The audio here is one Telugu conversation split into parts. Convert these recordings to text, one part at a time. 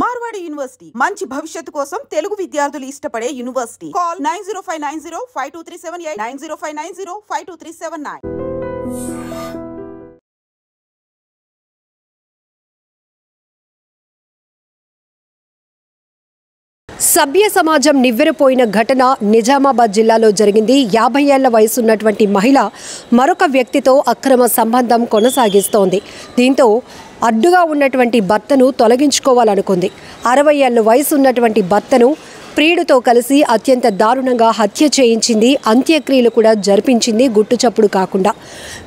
మార్వాడి యూనివర్సిటీ మంచి భవిష్యత్తు కోసం తెలుగు విద్యార్థులు ఇష్టపడే యూనివర్సిటీ. కాల్ 9059052378 9059052379. సభ్య సమాజం నివ్వెరపోయిన ఘటన నిజామాబాద్ జిల్లాలో జరిగింది. 50 ఏళ్ల వయసున్నటువంటి మహిళ మరొక వ్యక్తితో అక్రమ సంబంధం కొనసాగిస్తోంది. దీంతో అడ్డుగా ఉన్నటువంటి భర్తను తొలగించుకోవాలనుకుంది. 60 ఏళ్ల వయసున్నటువంటి భర్తను ప్రియుడితో కలిసి అత్యంత దారుణంగా హత్య చేయించింది. అంత్యక్రియలు కూడా జరిపించింది గుట్టుచప్పుడు కాకుండా.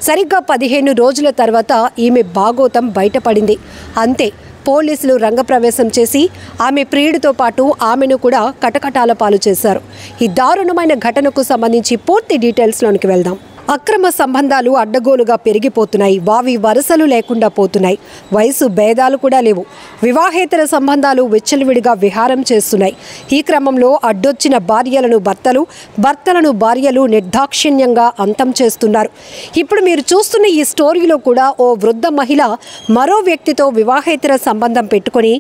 సరిగ్గా 15 రోజుల తర్వాత ఈమె భాగోతం బయటపడింది. అంతే, పోలీసులు రంగప్రవేశం చేసి ఆమె ప్రియుడితో పాటు ఆమెను కూడా కటకటాల పాలు చేశారు. ఈ దారుణమైన ఘటనకు సంబంధించి పూర్తి డీటెయిల్స్లోనికి వెళ్దాం. అక్రమ సంబంధాలు అడ్డగోలుగా పెరిగిపోతున్నాయి. వావి వరుసలు లేకుండా పోతున్నాయి. వయసు భేదాలు కూడా లేవు. వివాహేతర సంబంధాలు విచ్చలవిడిగా విహారం చేస్తున్నాయి. ఈ క్రమంలో అడ్డొచ్చిన భార్యలను భర్తలు, భర్తలను భార్యలు నిర్దాక్షిణ్యంగా అంతం చేస్తున్నారు. ఇప్పుడు మీరు చూస్తున్న ఈ స్టోరీలో కూడా ఓ వృద్ధ మహిళ మరో వ్యక్తితో వివాహేతర సంబంధం పెట్టుకుని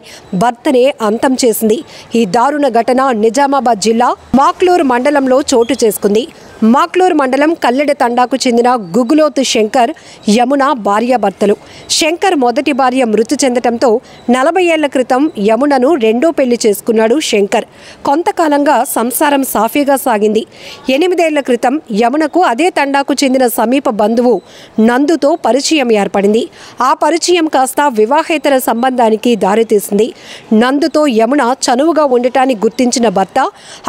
భర్తనే అంతం చేసింది. ఈ దారుణ ఘటన నిజామాబాద్ జిల్లా మాక్లూరు మండలంలో చోటు చేసుకుంది. మాక్లూరు మండలం కల్లెడ తండాకు చెందిన గుగులోతు శంకర్, యమున భార్యాభర్తలు. శంకర్ మొదటి భార్య మృతి చెందటంతో 40 ఏళ్ల క్రితం యమునను రెండో పెళ్లి చేసుకున్నాడు శంకర్. కొంతకాలంగా సంసారం సాఫీగా సాగింది. 8 ఏళ్ల క్రితం యమునకు అదే తండాకు చెందిన సమీప బంధువు నందుతో పరిచయం ఏర్పడింది. ఆ పరిచయం కాస్త వివాహేతర సంబంధానికి దారితీసింది. నందుతో యమున చనువుగా ఉండటానికి గుర్తించిన భర్త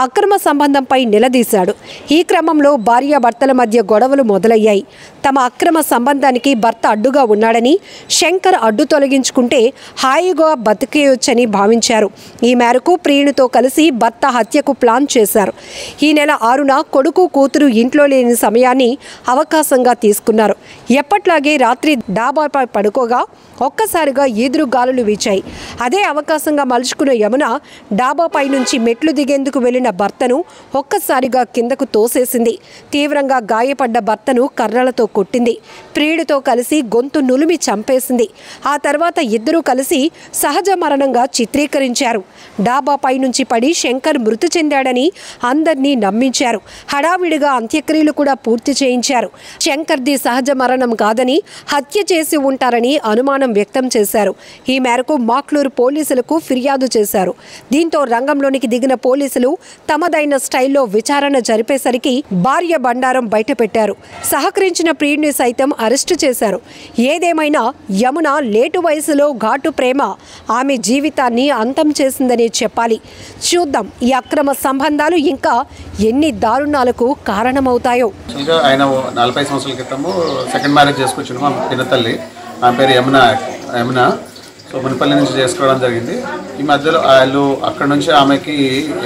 అక్రమ సంబంధంపై నిలదీశాడు. ఈ క్రమంలో భార్యాభర్తల మధ్య గొడవలు మొదలయ్యాయి. తమ అక్రమ సంబంధానికి భర్త అడ్డుగా ఉన్నాడని, శంకర్ అడ్డు తొలగించుకుంటే హాయిగా బతికేయొచ్చని భావించారు. ఈ మేరకు ప్రియునితో కలిసి భర్త హత్యకు ప్లాన్ చేశారు. ఈ నెల 6న కొడుకు కూతురు ఇంట్లో లేని సమయాన్ని అవకాశంగా తీసుకున్నారు. ఎప్పట్లాగే రాత్రి డాబాపై పడుకోగా ఒక్కసారిగా ఈదురు గాలులు వీచాయి. అదే అవకాశంగా మలుచుకున్న యమున డాబాపై నుంచి మెట్లు దిగేందుకు వెళ్లిన భర్తను ఒక్కసారిగా కిందకు తోసేసింది. తీవ్రంగా గాయపడ్డ భర్తను కర్రలతో కొట్టింది. ప్రియుడితో కలిసి గొంతు నులిమి చంపేసింది. ఆ తర్వాత ఇద్దరూ కలిసి సహజ మరణంగా చిత్రీకరించారు. డాబాపై నుంచి పడి శంకర్ మృతి చెందాడని అందరినీ నమ్మించారు. హడావిడిగా అంత్యక్రియలు కూడా పూర్తి చేయించారు. శంకర్ది సహజ మరణం కాదని, హత్య చేసి ఉంటారని అనుమానం వ్యక్తం చేశారు. ఈ మేరకు మాక్లూరు పోలీసులకు ఫిర్యాదు చేశారు. దీంతో రంగంలోనికి దిగిన పోలీసులు తమదైన స్టైల్లో విచారణ జరిపేసరికి భార్య బండారం బయటపెట్టారు. సహకరించిన ప్రియుడిని సైతం అరెస్టు చేశారు. ఏదేమైనా యమున లేటు వయసులో ఘాటు ప్రేమ ఆమె జీవితాన్ని అంతం చేసిందని చెప్పాలి. చూద్దాం ఈ అక్రమ సంబంధాలు ఇంకా ఎన్ని దారుణాలకు కారణమవుతాయో. ఆయన 40 సంవత్సరాల క్రితము సెకండ్ మ్యారేజ్ చేసుకొచ్చిన మా పినతల్లి, ఆమె పేరు యమున. సో మునిపల్లి నుంచి చేసుకోవడం జరిగింది. ఈ మధ్యలో వాళ్ళు అక్కడ నుంచి ఆమెకి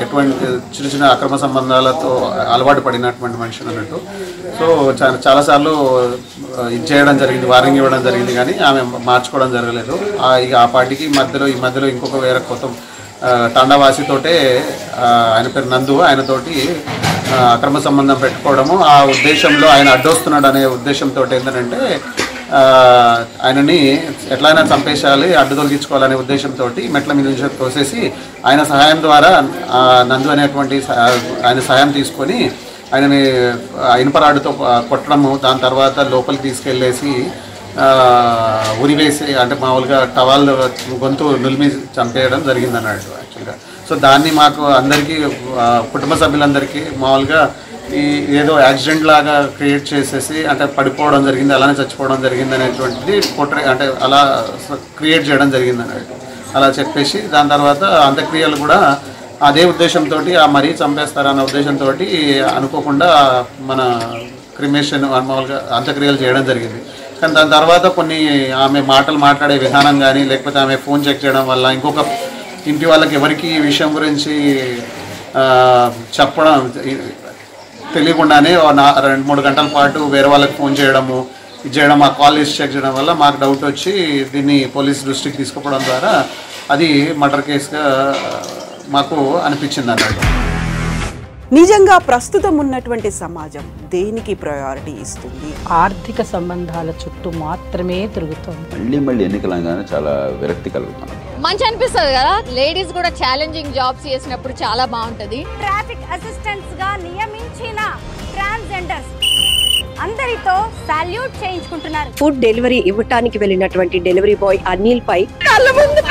ఎటువంటి చిన్న చిన్న అక్రమ సంబంధాలతో అలవాటు పడినటువంటి మనిషి అన్నట్టు. సో చాలాసార్లు ఇది చేయడం జరిగింది, వార్నింగ్ ఇవ్వడం జరిగింది, కానీ ఆమె మార్చుకోవడం జరగలేదు. ఇక ఆ పార్టీకి ఈ మధ్యలో ఇంకొక వేరే కొత్త తండావాసితోటే, ఆయన పేరు నందు, ఆయనతోటి అక్రమ సంబంధం పెట్టుకోవడము, ఆ ఉద్దేశంలో ఆయన అడ్డొస్తున్నాడు అనే ఉద్దేశంతో ఏంటంటే ఆయనని ఎట్లయినా చంపేసేయాలి, అడ్డు తొలగించుకోవాలనే ఉద్దేశంతో మెట్ల మీద నుంచి తోసేసి ఆయన సహాయం ద్వారా నందు అనేటువంటి ఆయన సహాయం తీసుకొని ఆయనని ఇనుపరాడుతో కొట్టడము, దాని తర్వాత లోపలికి తీసుకెళ్ళేసి ఉరివేసి, అంటే మామూలుగా టవాల్ గొంతు నులిమి చంపేయడం జరిగింది అన్నట్టు యాక్చువల్గా. సో దాన్ని మాకు అందరికీ, కుటుంబ సభ్యులందరికీ మామూలుగా ఏదో యాక్సిడెంట్ లాగా క్రియేట్ చేసేసి, అంటే పడిపోవడం జరిగింది, అలానే చచ్చిపోవడం జరిగింది అనేటువంటిది అంటే అలా క్రియేట్ చేయడం జరిగింది అన్నట్టు. అలా చెప్పేసి దాని తర్వాత అంత్యక్రియలు కూడా అదే ఉద్దేశంతో, మరీ చంపేస్తారన్న ఉద్దేశంతో అనుకోకుండా మన క్రిమేషన్ మామూలుగా అంత్యక్రియలు చేయడం జరిగింది. కానీ దాని తర్వాత కొన్ని ఆమె మాటలు మాట్లాడే విధానం కానీ, లేకపోతే ఆమె ఫోన్ చెక్ చేయడం వల్ల ఇంకొక ఇంటి వాళ్ళకి ఎవరికి ఈ విషయం గురించి చెప్పడం తెలియకుండానే 2-3 గంటల పాటు వేరే వాళ్ళకి ఫోన్ చేయడము, ఇది చేయడం, ఆ కాల్ లిస్ట్ చెక్ చేయడం వల్ల మాకు డౌట్ వచ్చి దీన్ని పోలీస్ దృష్టికి తీసుకుపోవడం ద్వారా అది మర్డర్ కేసుగా మాకు అనిపించింది అన్నట్టు. నిజంగా ప్రస్తుతం ఉన్నటువంటి సమాజం దేనికి ప్రయారిటీ ఇస్తుంది? ఆర్థిక సంబంధాల చుట్టూ మాత్రమే తిరుగుతుంది. మళ్ళీ ఎన్నికలంగానే చాలా విరక్తి కలుగుతున్నాం. మంచి అనిపిస్తుంది కదా. లేడీస్ కూడా ఛాలెంజింగ్ జాబ్స్ చేసినప్పుడు చాలా బాగుంటది. ట్రాఫిక్ అసిస్టెంట్స్ గా నియమించిన ట్రాన్స్జెండర్స్ అందరితో సాల్యూట్ చేయించుకుంటున్నారు. ఫుడ్ డెలివరీ ఇవ్వటానికి వెళ్ళినటువంటి డెలివరీ బాయ్ అనిల్ పై కళ్ళ ముందు